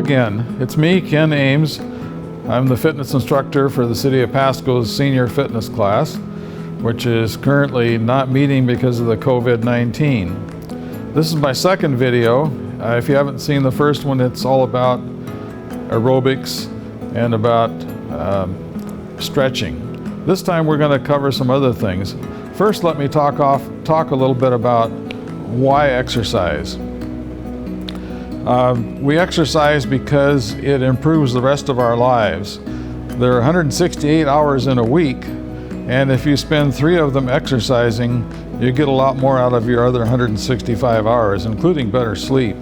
again. It's me, Ken Ames. I'm the fitness instructor for the City of Pasco's senior fitness class, which is currently not meeting because of the COVID-19. This is my second video. If you haven't seen the first one, it's all about aerobics and about stretching. This time we're going to cover some other things. First, let me talk a little bit about why exercise. We exercise because it improves the rest of our lives. There are 168 hours in a week, and if you spend 3 of them exercising, you get a lot more out of your other 165 hours, including better sleep.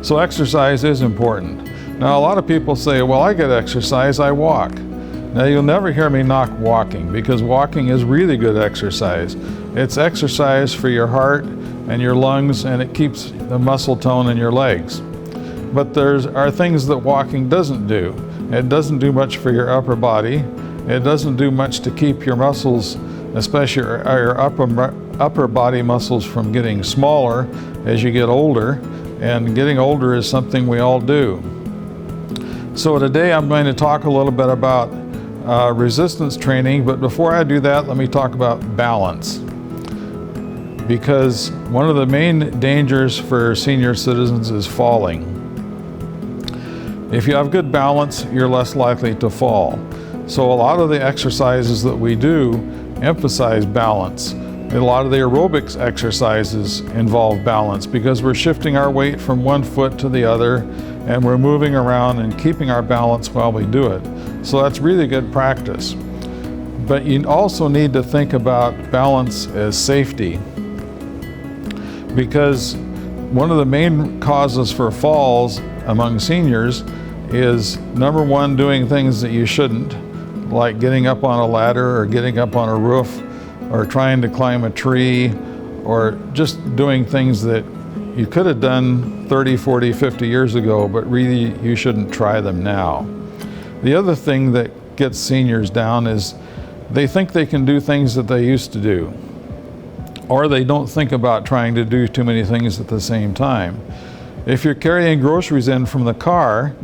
So exercise is important. Now, a lot of people say, well, I get exercise, I walk. Now, you'll never hear me knock walking, because walking is really good exercise. It's exercise for your heart and your lungs, and it keeps the muscle tone in your legs. But there are things that walking doesn't do. It doesn't do much for your upper body. It doesn't do much to keep your muscles, especially your upper body muscles, from getting smaller as you get older. And getting older is something we all do. So today I'm going to talk a little bit about resistance training, but before I do that, let me talk about balance. Because one of the main dangers for senior citizens is falling. If you have good balance, you're less likely to fall. So a lot of the exercises that we do emphasize balance. And a lot of the aerobics exercises involve balance because we're shifting our weight from one foot to the other, and we're moving around and keeping our balance while we do it. So that's really good practice. But you also need to think about balance as safety, because one of the main causes for falls among seniors is, number one, doing things that you shouldn't, like getting up on a ladder or getting up on a roof or trying to climb a tree, or just doing things that you could have done 30, 40, 50 years ago, but really you shouldn't try them now. The other thing that gets seniors down is they think they can do things that they used to do, or they don't think about trying to do too many things at the same time. If you're carrying groceries in from the car,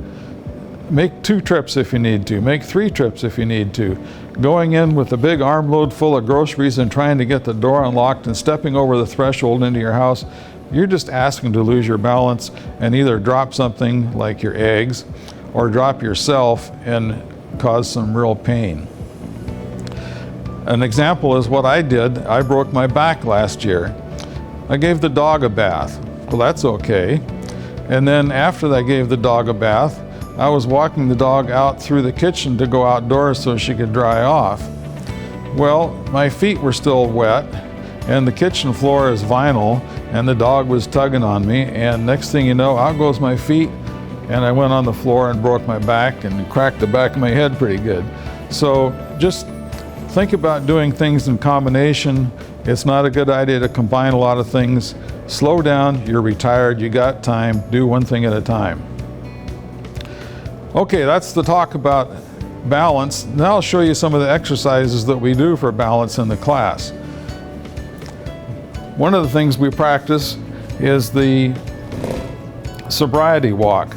make 2 trips if you need to, make 3 trips if you need to. Going in with a big armload full of groceries and trying to get the door unlocked and stepping over the threshold into your house, you're just asking to lose your balance and either drop something like your eggs or drop yourself and cause some real pain. An example is what I did. I broke my back last year. I gave the dog a bath. Well, that's okay. And then after I gave the dog a bath, I was walking the dog out through the kitchen to go outdoors so she could dry off. Well, my feet were still wet, and the kitchen floor is vinyl, and the dog was tugging on me, and next thing you know, out goes my feet, and I went on the floor and broke my back and cracked the back of my head pretty good. So just think about doing things in combination. It's not a good idea to combine a lot of things. Slow down, you're retired, you got time, do one thing at a time. Okay, that's the talk about balance. Now I'll show you some of the exercises that we do for balance in the class. One of the things we practice is the Sobriety Walk.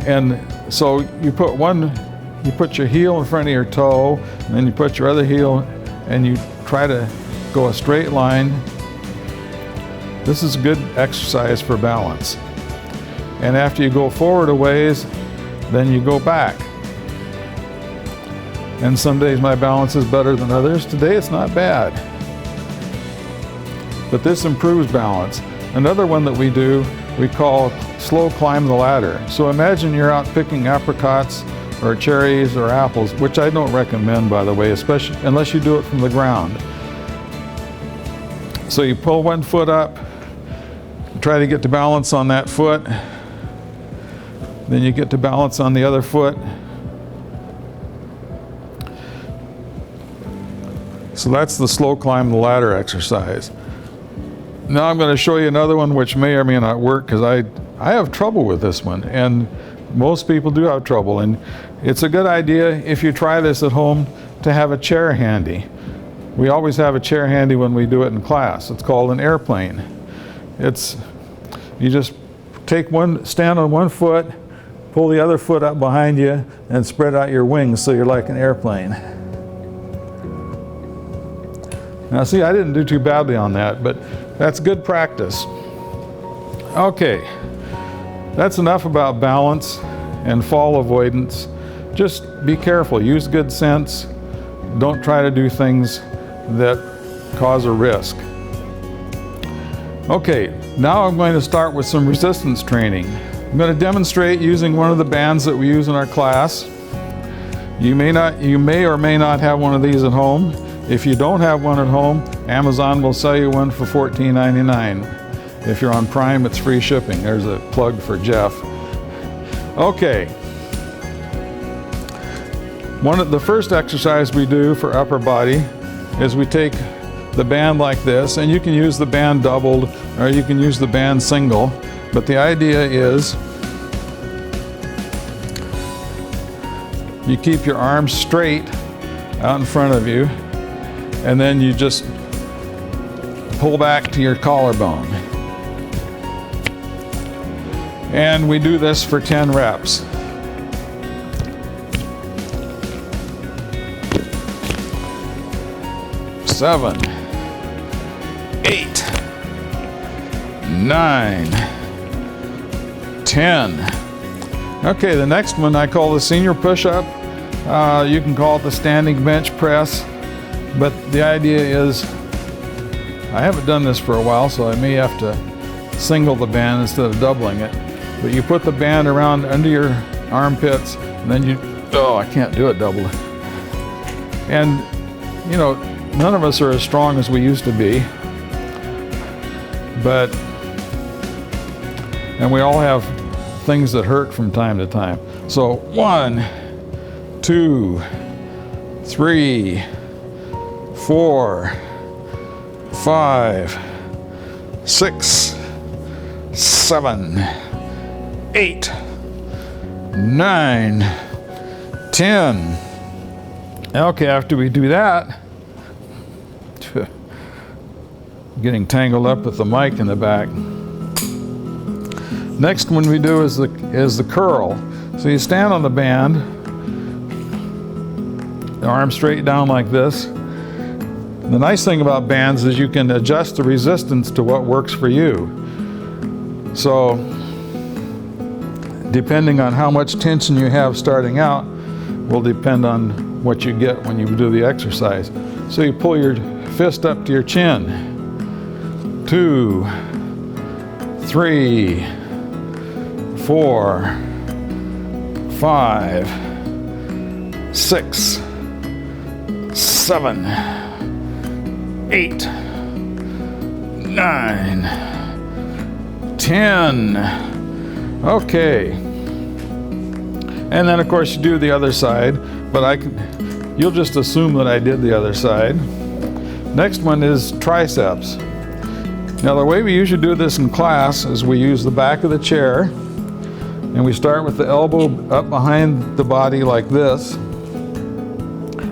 And so you put your heel in front of your toe, and then you put your other heel, and you try to go a straight line. This is a good exercise for balance. And after you go forward a ways, then you go back. And some days my balance is better than others. Today it's not bad. But this improves balance. Another one that we do, we call slow climb the ladder. So imagine you're out picking apricots or cherries or apples, which I don't recommend, by the way, especially unless you do it from the ground. So you pull one foot up, try to get to balance on that foot, then you get to balance on the other foot. So that's the slow climb the ladder exercise. Now I'm going to show you another one which may or may not work, because I have trouble with this one, and most people do have trouble. And it's a good idea, if you try this at home, to have a chair handy. We always have a chair handy when we do it in class. It's called an airplane. You just stand on one foot, pull the other foot up behind you and spread out your wings so you're like an airplane. Now see, I didn't do too badly on that, but that's good practice. Okay, that's enough about balance and fall avoidance. Just be careful, use good sense. Don't try to do things that cause a risk. Okay, now I'm going to start with some resistance training. I'm going to demonstrate using one of the bands that we use in our class. You may or may not have one of these at home. If you don't have one at home, Amazon will sell you one for $14.99. If you're on Prime, it's free shipping. There's a plug for Jeff. Okay. The first exercise we do for upper body is we take the band like this, and you can use the band doubled or you can use the band single, but the idea is you keep your arms straight out in front of you, and then you just pull back to your collarbone. And we do this for 10 reps. Seven, 8, 9, 10. Okay, the next one I call the senior push-up. You can call it the standing bench press, but the idea is, I haven't done this for a while, so I may have to single the band instead of doubling it. But you put the band around under your armpits, and then I can't do it double. And, you know, none of us are as strong as we used to be, and we all have things that hurt from time to time. So 1, 2, 3, 4, 5, 6, 7, 8, 9, 10. Okay, after we do that, getting tangled up with the mic in the back. Next one we do is the curl. So you stand on the band, the arm straight down like this. The nice thing about bands is you can adjust the resistance to what works for you. So depending on how much tension you have starting out will depend on what you get when you do the exercise. So you pull your fist up to your chin. 2, 3, 4, 5, 6, 7, 8, 9, 10. Okay. And then of course you do the other side, but you'll just assume that I did the other side. Next one is triceps. Now the way we usually do this in class is we use the back of the chair, and we start with the elbow up behind the body like this,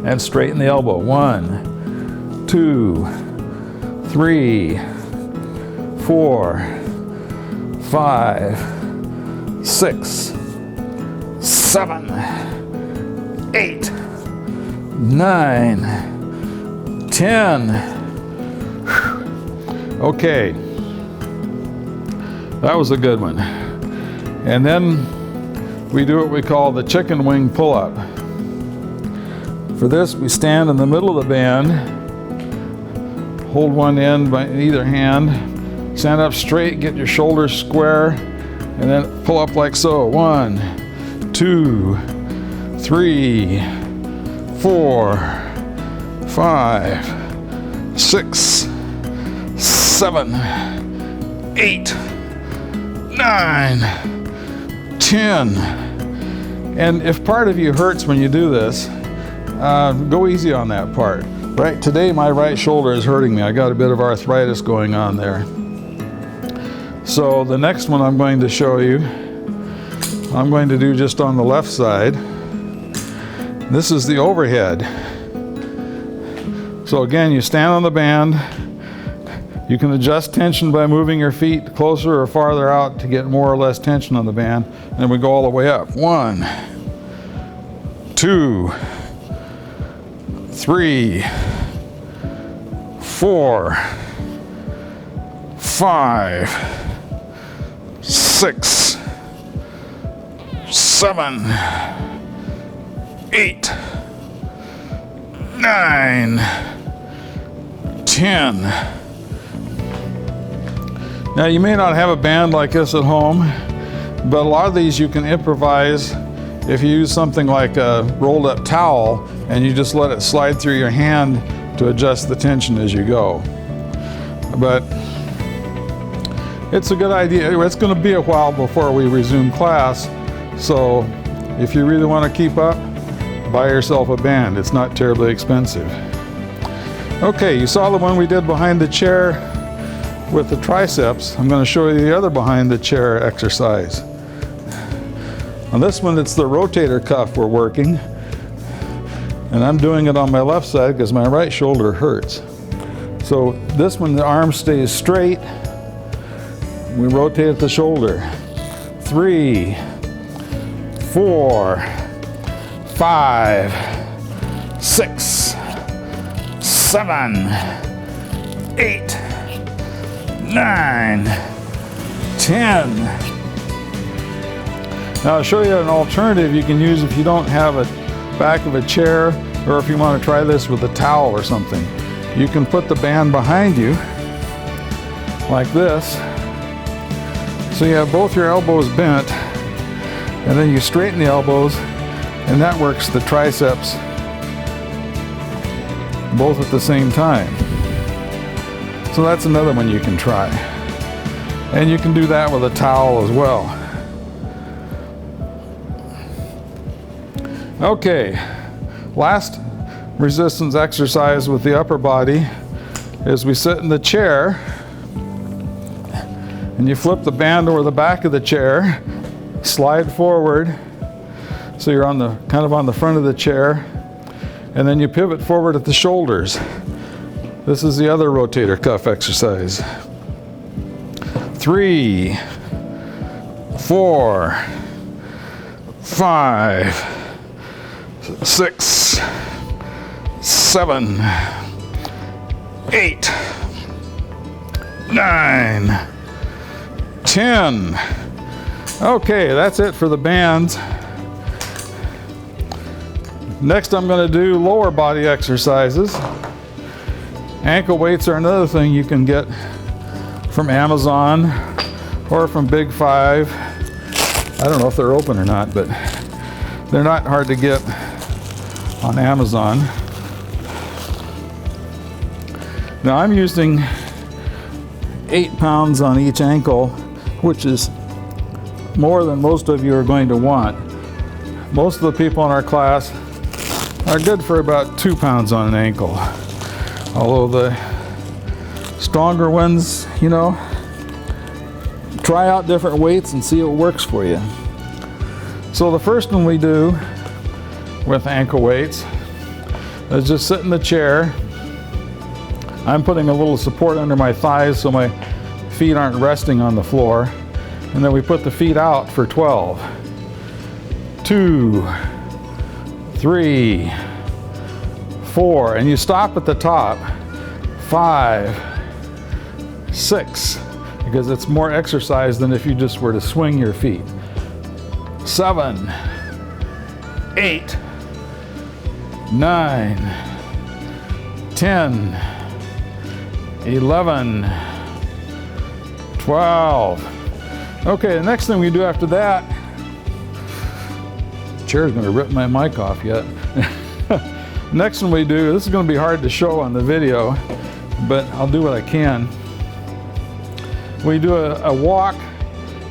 and straighten the elbow. 1, 2, 3, 4, 5, 6, 7, 8, 9, 10. Okay, that was a good one. And then we do what we call the chicken wing pull-up. For this, we stand in the middle of the band, hold one end by either hand, stand up straight, get your shoulders square, and then pull up like so. 1, 2, 3, 4, 5, 6, 7, 8, 9, 10. And if part of you hurts when you do this, go easy on that part. Right today, my right shoulder is hurting me. I got a bit of arthritis going on there. So the next one I'm going to show you, I'm going to do just on the left side. This is the overhead. So again, you stand on the band, You can adjust tension by moving your feet closer or farther out to get more or less tension on the band. And then we go all the way up. 1, 2, 3, 4, 5, 6, 7, 8, 9, 10. Now you may not have a band like this at home, but a lot of these you can improvise if you use something like a rolled up towel and you just let it slide through your hand to adjust the tension as you go. But it's a good idea. It's going to be a while before we resume class, so if you really want to keep up, buy yourself a band. It's not terribly expensive. Okay, you saw the one we did behind the chair with the triceps. I'm going to show you the other behind the chair exercise. On this one, it's the rotator cuff we're working, and I'm doing it on my left side because my right shoulder hurts. So this one, the arm stays straight. We rotate the shoulder. 3, 4, 5, 6, 7, 8, 9, 10. Now I'll show you an alternative you can use if you don't have a back of a chair, or if you want to try this with a towel or something. You can put the band behind you like this, so you have both your elbows bent, and then you straighten the elbows, and that works the triceps both at the same time. So that's another one you can try. And you can do that with a towel as well. Okay, last resistance exercise with the upper body is we sit in the chair and you flip the band over the back of the chair, slide forward so you're on the kind of on the front of the chair, and then you pivot forward at the shoulders. This is the other rotator cuff exercise. 3, 4, 5, 6, 7, 8, 9, 10. Okay, that's it for the bands. Next, I'm going to do lower body exercises. Ankle weights are another thing you can get from Amazon or from Big 5. I don't know if they're open or not, but they're not hard to get on Amazon. Now I'm using 8 pounds on each ankle, which is more than most of you are going to want. Most of the people in our class are good for about 2 pounds on an ankle. Although the stronger ones, you know, try out different weights and see what works for you. So the first one we do with ankle weights is just sit in the chair. I'm putting a little support under my thighs so my feet aren't resting on the floor. And then we put the feet out for 12. 2, 3, 4, and you stop at the top. 5, 6, because it's more exercise than if you just were to swing your feet. 7, 8, 9, 10, 11, 12. Okay, the next thing we do after that, the chair's going to rip my mic off yet. Next one we do, this is going to be hard to show on the video, but I'll do what I can. We do a walk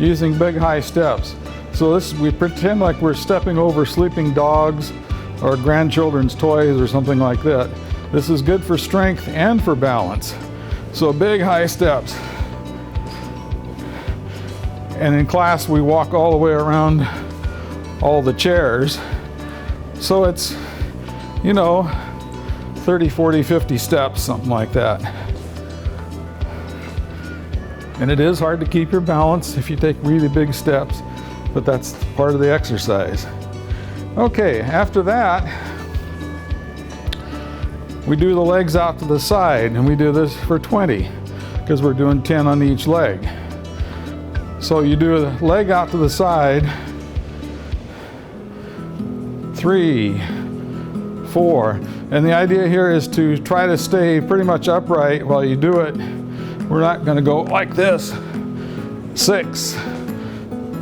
using big high steps. So this, we pretend like we're stepping over sleeping dogs or grandchildren's toys or something like that. This is good for strength and for balance. So big high steps. And in class we walk all the way around all the chairs. So it's, you know, 30, 40, 50 steps, something like that. And it is hard to keep your balance if you take really big steps, but that's part of the exercise. Okay, after that, we do the legs out to the side, and we do this for 20 because we're doing 10 on each leg. So you do a leg out to the side, 3, 4, and the idea here is to try to stay pretty much upright while you do it. We're not going to go like this. 6,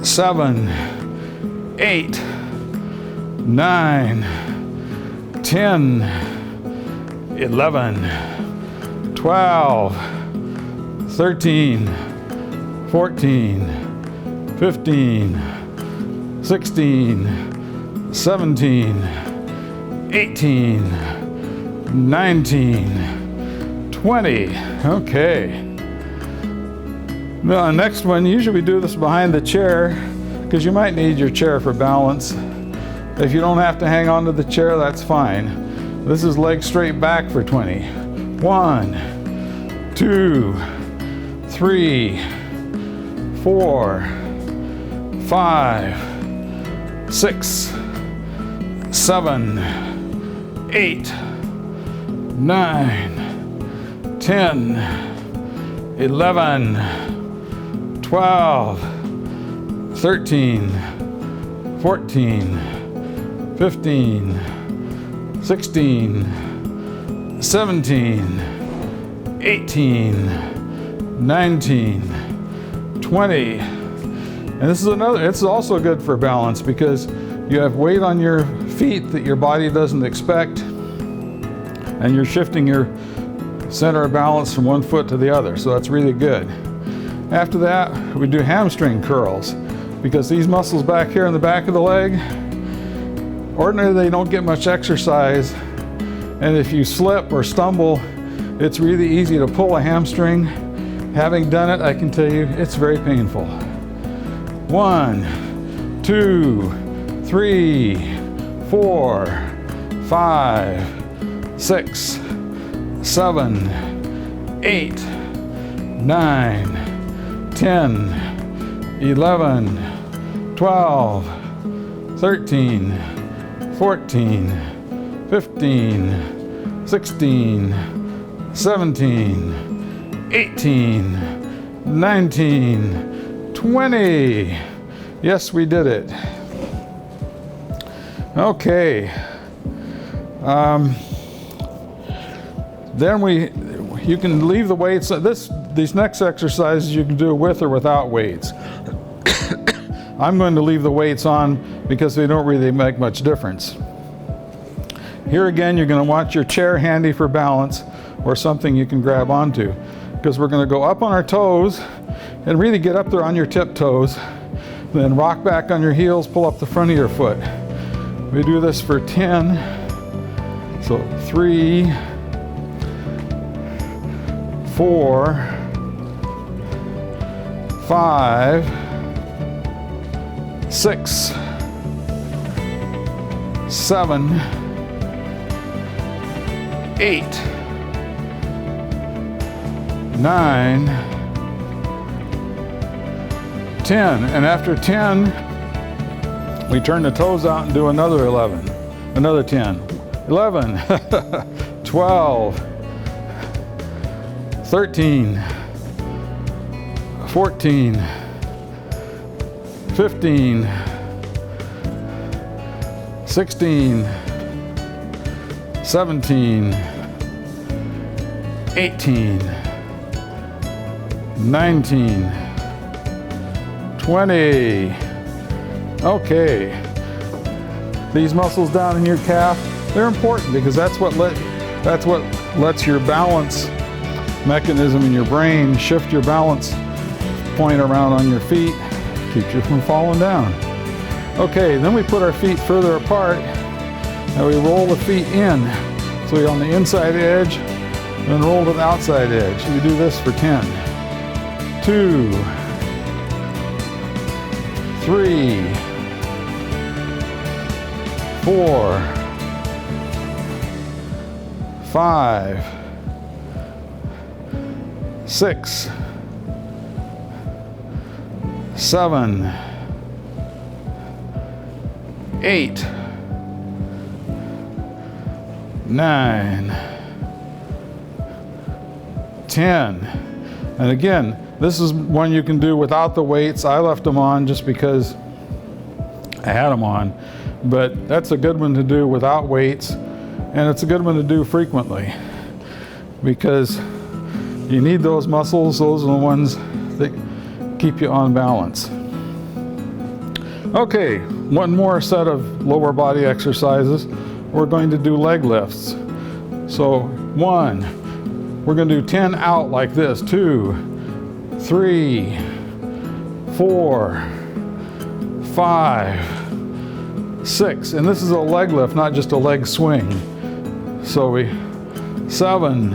7, 8, 9, 10, 11, 12, 13, 14, 15, 16, 17, 18, 19, 20. Okay. Now, the next one, usually we do this behind the chair because you might need your chair for balance. If you don't have to hang on to the chair, that's fine. This is legs straight back for 20. 1, 2, 3, 4, 5, 6, 7, 8, 9, 10, 11, 12, 13, 14, 15, 16, 17, 18, 19, 20. And this is it's also good for balance because you have weight on your feet that your body doesn't expect, and you're shifting your center of balance from one foot to the other, so that's really good. After that, we do hamstring curls because these muscles back here in the back of the leg, ordinarily they don't get much exercise, and if you slip or stumble, it's really easy to pull a hamstring. Having done it, I can tell you it's very painful. 1, 2, 3, 4, 5, 6, 7, 8, 9, 10, 11, 12, 13, 14, 15, 16, 17, 18, 19, 20. Yes, we did it. Okay. Then you can leave the weights. These next exercises you can do with or without weights. I'm going to leave the weights on because they don't really make much difference. Here again, you're going to want your chair handy for balance or something you can grab onto, because we're going to go up on our toes and really get up there on your tiptoes, then rock back on your heels, pull up the front of your foot. We do this for 10. So 3, 4, 5, 6, 7, 8, 9, 10. And after 10, we turn the toes out and do another 11, another 10, 11, 12, 13, 14, 15, 16, 17, 18, 19, 20. Okay. These muscles down in your calf, they're important because that's what lets your balance mechanism in your brain shift your balance point around on your feet, keeps you from falling down. Okay, then we put our feet further apart and we roll the feet in. So you're on the inside edge, then roll to the outside edge. You do this for 10. 2, 3, 4, 5, 6, 7, 8, 9, 10. And again, this is one you can do without the weights. I left them on just because I had them on, but that's a good one to do without weights, and it's a good one to do frequently because you need those muscles. Those are the ones that keep you on balance. Okay, one more set of lower body exercises. We're going to do leg lifts. So 1, we're going to do 10 out like this. 2, 3, 4, 5, 6. And this is a leg lift, not just a leg swing. So we 7,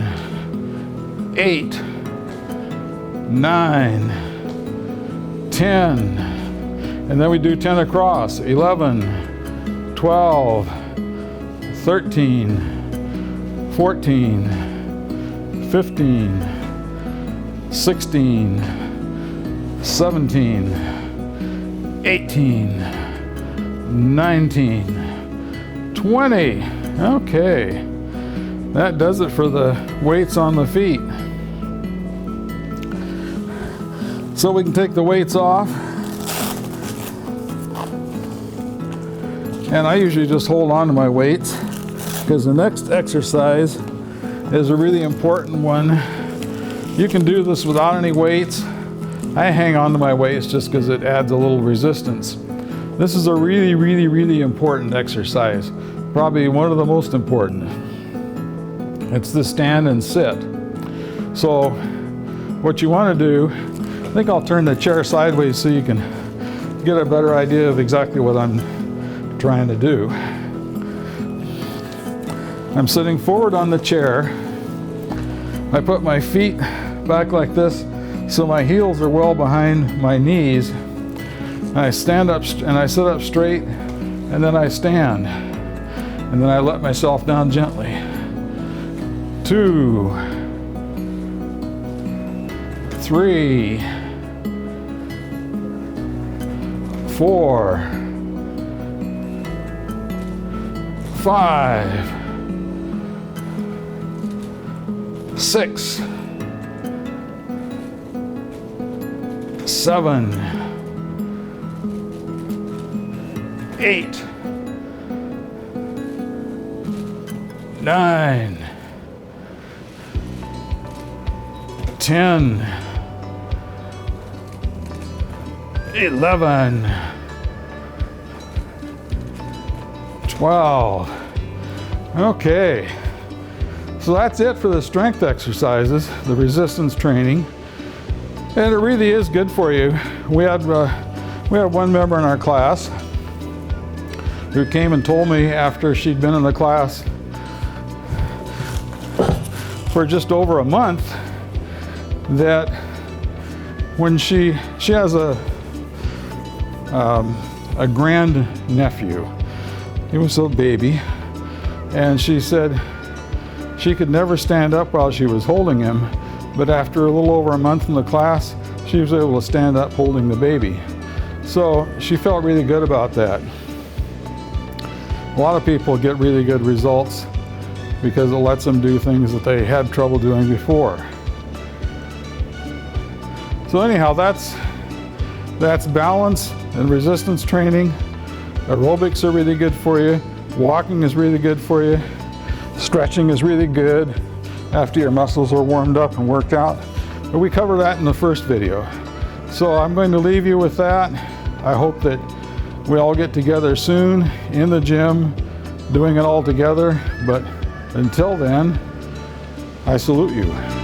8, 9, 10. And then we do 10 across. 11, 12, 13, 14, 15, 16, 17, 18, 19, 20. Okay, that does it for the weights on the feet. So we can take the weights off. And I usually just hold on to my weights because the next exercise is a really important one. You can do this without any weights. I hang on to my weights just because it adds a little resistance. This is a really, really, really important exercise. Probably one of the most important. It's the stand and sit. So what you want to do, I think I'll turn the chair sideways so you can get a better idea of exactly what I'm trying to do. I'm sitting forward on the chair. I put my feet back like this so my heels are well behind my knees. And I stand up and I sit up straight, and then I stand. And then I let myself down gently. 2, 3, 4, 5, 6, 7, 8, 9, 10, 11, 12. Okay, so that's it for the strength exercises, the resistance training, and it really is good for you. We had one member in our class who came and told me after she'd been in the class for just over a month that when she has a grand nephew. He was a baby, and she said she could never stand up while she was holding him, but after a little over a month in the class, she was able to stand up holding the baby. So she felt really good about that. A lot of people get really good results because it lets them do things that they had trouble doing before. So anyhow, that's balance and resistance training. Aerobics are really good for you. Walking is really good for you. Stretching is really good after your muscles are warmed up and worked out. But we cover that in the first video. So I'm going to leave you with that. I hope that we all get together soon in the gym, doing it all together. But until then, I salute you.